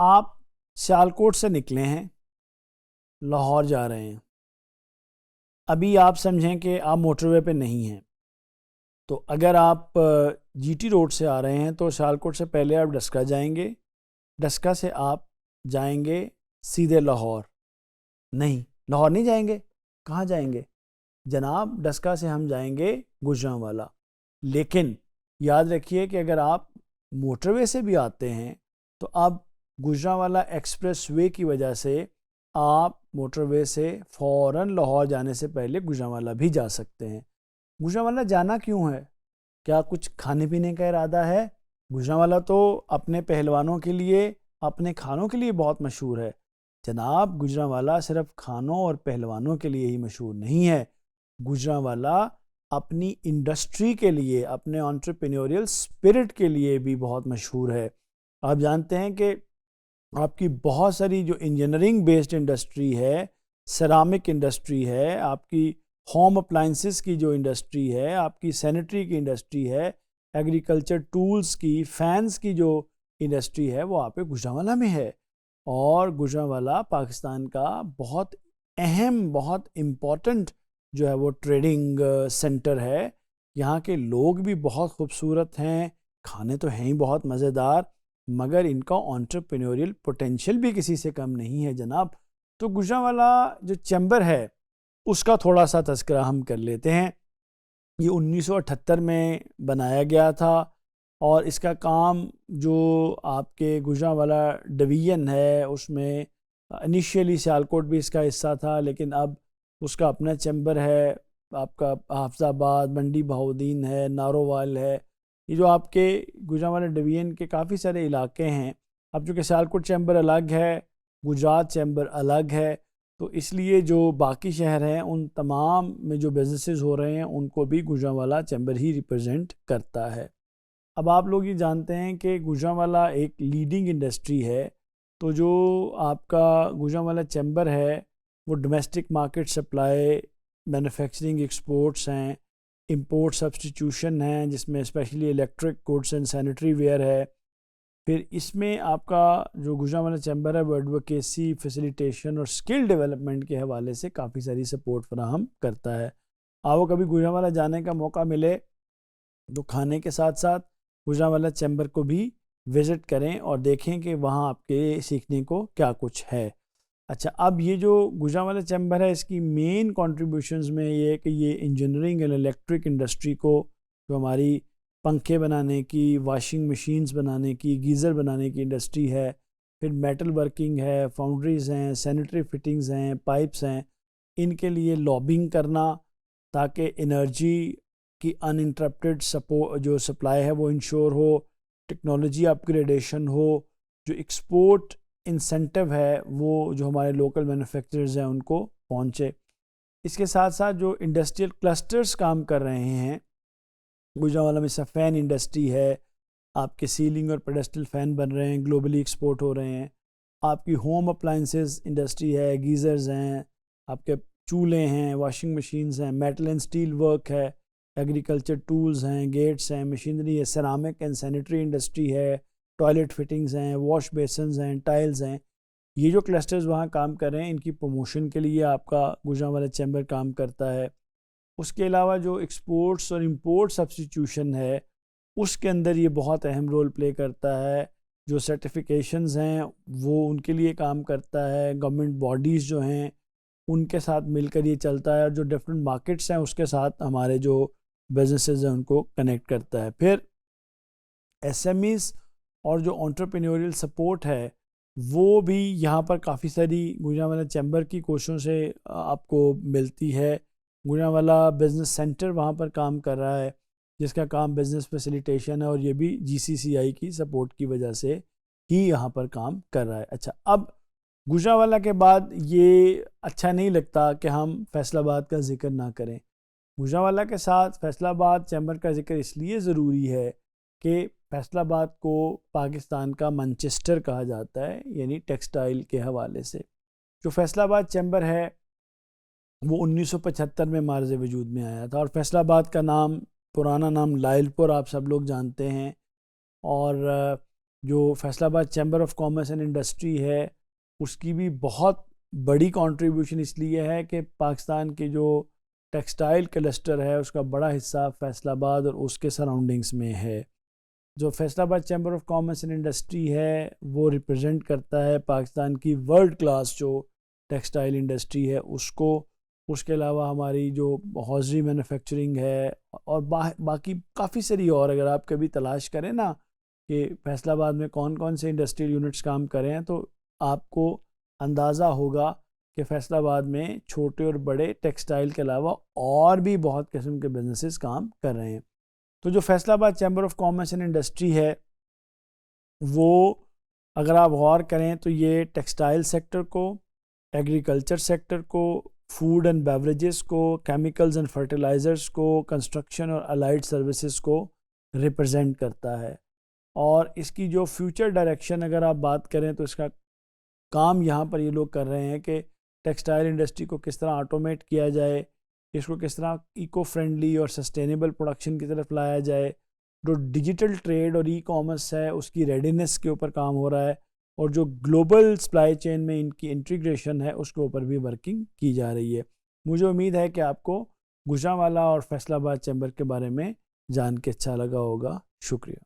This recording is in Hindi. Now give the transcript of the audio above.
आप सियालकोट से निकले हैं, लाहौर जा रहे हैं। अभी आप समझें कि आप मोटरवे पे नहीं हैं, तो अगर आप जीटी रोड से आ रहे हैं तो सियालकोट से पहले आप डस्का जाएंगे, डस्का से आप जाएंगे सीधे लाहौर। नहीं, लाहौर नहीं जाएंगे। कहाँ जाएंगे जनाब? डस्का से हम जाएंगे गुजरांवाला। लेकिन याद रखिए कि अगर आप मोटरवे से भी आते हैं तो आप गुजरांवाला एक्सप्रेस वे की वजह से आप मोटरवे से फ़ौरन लाहौर जाने से पहले गुजरांवाला भी जा सकते हैं। गुजरांवाला जाना क्यों है? क्या कुछ खाने पीने का इरादा है? गुजरांवाला तो अपने पहलवानों के लिए, अपने खानों के लिए बहुत मशहूर है जनाब। गुजरांवाला सिर्फ खानों और पहलवानों के लिए ही मशहूर नहीं है। गुजरांवाला अपनी इंडस्ट्री के लिए, अपने एंटरप्रेन्योरियल स्पिरिट के लिए भी बहुत मशहूर है। आप जानते हैं कि आपकी बहुत सारी जो इंजीनियरिंग बेस्ड इंडस्ट्री है, सेरामिक इंडस्ट्री है, आपकी होम अप्लाइंसेस की जो इंडस्ट्री है, आपकी सैनिटरी की इंडस्ट्री है, एग्रीकल्चर टूल्स की, फैंस की जो इंडस्ट्री है, वो आप गुजरांवाला में है। और गुजरांवाला पाकिस्तान का बहुत अहम, बहुत इम्पॉर्टेंट जो है वो ट्रेडिंग सेंटर है। यहाँ के लोग भी बहुत खूबसूरत हैं, खाने तो हैं ही बहुत मज़ेदार, मगर इनका एंटरप्रेन्योरियल पोटेंशियल भी किसी से कम नहीं है जनाब। तो गुजरांवाला जो चैम्बर है उसका थोड़ा सा तज़किरा हम कर लेते हैं। ये 1978 में बनाया गया था और इसका काम जो आपके गुजरांवाला डिवीज़न है उसमें इनिशियली सियालकोट भी इसका हिस्सा था, लेकिन अब उसका अपना चैम्बर है। आपका हाफजाबाद, मंडी बहाउद्दीन है, नारोवाल है, ये जो आपके गुजरांवाला डिवीज़न के काफ़ी सारे इलाके हैं। अब चूँकि सियालकोट चैम्बर अलग है, गुजरात चैम्बर अलग है, तो इसलिए जो बाकी शहर हैं उन तमाम में जो बिजनेसेस हो रहे हैं उनको भी गुजरांवाला चैम्बर ही रिप्रेजेंट करता है। अब आप लोग ये जानते हैं कि गुजरांवाला एक लीडिंग इंडस्ट्री है, तो जो आपका गुजरांवाला चैम्बर है वो domestic market supply, manufacturing exports हैं, इंपोर्ट सब्सटीट्यूशन हैं जिसमें specially electric goods and sanitary ware है। फिर इसमें आपका जो गुजरांवाला चैम्बर है वो एडवोकेसी, फैसिलिटेशन और स्किल डेवलपमेंट के हवाले से काफ़ी सारी सपोर्ट फराहम करता है। आपको कभी गुजरांवाला जाने का मौका मिले तो खाने के साथ साथ गुजरांवाला चैम्बर को भी विज़िट करें और देखें कि वहाँ आपके सीखने को क्या कुछ है। अच्छा, अब ये जो गुजरांवाला चैम्बर है इसकी मेन कंट्रीब्यूशंस में ये है कि ये इंजीनियरिंग एंड इलेक्ट्रिक इंडस्ट्री को, जो हमारी पंखे बनाने की, वॉशिंग मशीन्स बनाने की, गीज़र बनाने की इंडस्ट्री है, फिर मेटल वर्किंग है, फाउंड्रीज़ हैं, सैनिटरी फिटिंग्स हैं, पाइप्स हैं, इनके लिए लॉबिंग करना ताकि एनर्जी की अनइंटरप्टेड जो सप्लाई है वो इंश्योर हो, टेक्नोलॉजी अपग्रेडेशन हो, जो एक्सपोर्ट इंसेंटिव है वो जो हमारे लोकल मैन्युफैक्चरर्स हैं उनको पहुँचे। इसके साथ साथ जो इंडस्ट्रियल क्लस्टर्स काम कर रहे हैं, गुजरांवाला में सफ़ैन इंडस्ट्री है, आपके सीलिंग और पेडेस्टल फ़ैन बन रहे हैं, ग्लोबली एक्सपोर्ट हो रहे हैं। आपकी होम अप्लाइंसेस इंडस्ट्री है, गीज़र्स हैं, आपके चूल्हे हैं, वॉशिंग मशीन्स हैं, मेटल एंड स्टील वर्क है, एग्रीकल्चर टूल्स हैं, गेट्स हैं, मशीनरी है, सेरामिक एंड सैनिटरी इंडस्ट्री है, टॉयलेट फिटिंग्स हैं, वॉश बेसन्स हैं, टाइल्स हैं। ये जो क्लस्टर्स वहाँ काम कर रहे हैं इनकी प्रमोशन के लिए आपका गुजरांवाला चैम्बर काम करता है। उसके अलावा जो एक्सपोर्ट्स और इंपोर्ट सब्स्टिट्यूशन है उसके अंदर ये बहुत अहम रोल प्ले करता है। जो सर्टिफिकेशंस हैं वो उनके लिए काम करता है, गवर्नमेंट बॉडीज़ जो हैं उनके साथ मिलकर ये चलता है, और जो डिफरेंट मार्केट्स हैं उसके साथ हमारे जो बिजनेसेस हैं उनको कनेक्ट करता है। फिर एसएमईज़ और जो एंटरप्रेन्योरियल सपोर्ट है वो भी यहाँ पर काफ़ी सारी गुजरांवाला चैम्बर की कोशिशों से आपको मिलती है। गुजरांवाला बिज़नेस सेंटर वहाँ पर काम कर रहा है जिसका काम बिज़नेस फैसिलिटेशन है, और ये भी जीसीसीआई की सपोर्ट की वजह से ही यहाँ पर काम कर रहा है। अच्छा, अब गुजरांवाला के बाद ये अच्छा नहीं लगता कि हम फैसलाबाद का ज़िक्र ना करें। गुजरांवाला के साथ फैसलाबाद चैम्बर का ज़िक्र इसलिए ज़रूरी है कि फैसलाबाद को पाकिस्तान का मैनचेस्टर कहा जाता है, यानी टेक्सटाइल के हवाले से। जो फैसलाबाद चैम्बर है वो 1975 में मार्ज़ वजूद में आया था, और फैसलाबाद का नाम, पुराना नाम लायलपुर आप सब लोग जानते हैं। और जो Faisalabad chamber of commerce and industry है उसकी भी बहुत बड़ी कंट्रीब्यूशन इसलिए है कि पाकिस्तान के जो टेक्सटाइल क्लस्टर है उसका बड़ा हिस्सा फैसलाबाद और उसके सराउंडिंग्स में है। जो Faisalabad chamber of commerce and industry है वो रिप्रेजेंट करता है पाकिस्तान की वर्ल्ड क्लास जो टेक्सटाइल इंडस्ट्री है उसको। उसके अलावा हमारी जो हौजरी मैन्युफैक्चरिंग है और बाकी काफ़ी सारी और, अगर आप कभी तलाश करें ना कि फैसलाबाद में कौन कौन से इंडस्ट्रियल यूनिट्स काम कर रहे हैं तो आपको अंदाज़ा होगा कि फैसलाबाद में छोटे और बड़े टेक्सटाइल के अलावा और भी बहुत किस्म के बिजनेसेस काम कर रहे हैं। तो जो Faisalabad chamber of commerce and industry है वो अगर आप गौर करें तो ये टेक्सटाइल सेक्टर को, एग्रीकल्चर सेक्टर को, फूड एंड बेवरेजेस को, केमिकल्स एंड फर्टिलाइज़र्स को, कंस्ट्रक्शन और अलाइड सर्विसेज को रिप्रेजेंट करता है। और इसकी जो फ्यूचर डायरेक्शन अगर आप बात करें तो इसका काम यहाँ पर ये लोग कर रहे हैं कि टेक्सटाइल इंडस्ट्री को किस तरह ऑटोमेट किया जाए, इसको किस तरह इको फ्रेंडली और सस्टेनेबल प्रोडक्शन की तरफ लाया जाए। जो डिजिटल ट्रेड और ई कॉमर्स है उसकी रेडीनेस के ऊपर काम हो रहा है और जो ग्लोबल सप्लाई चेन में इनकी इंटीग्रेशन है उसके ऊपर भी वर्किंग की जा रही है। मुझे उम्मीद है कि आपको गुजरांवाला और फैसलाबाद चैम्बर के बारे में जान के अच्छा लगा होगा। शुक्रिया।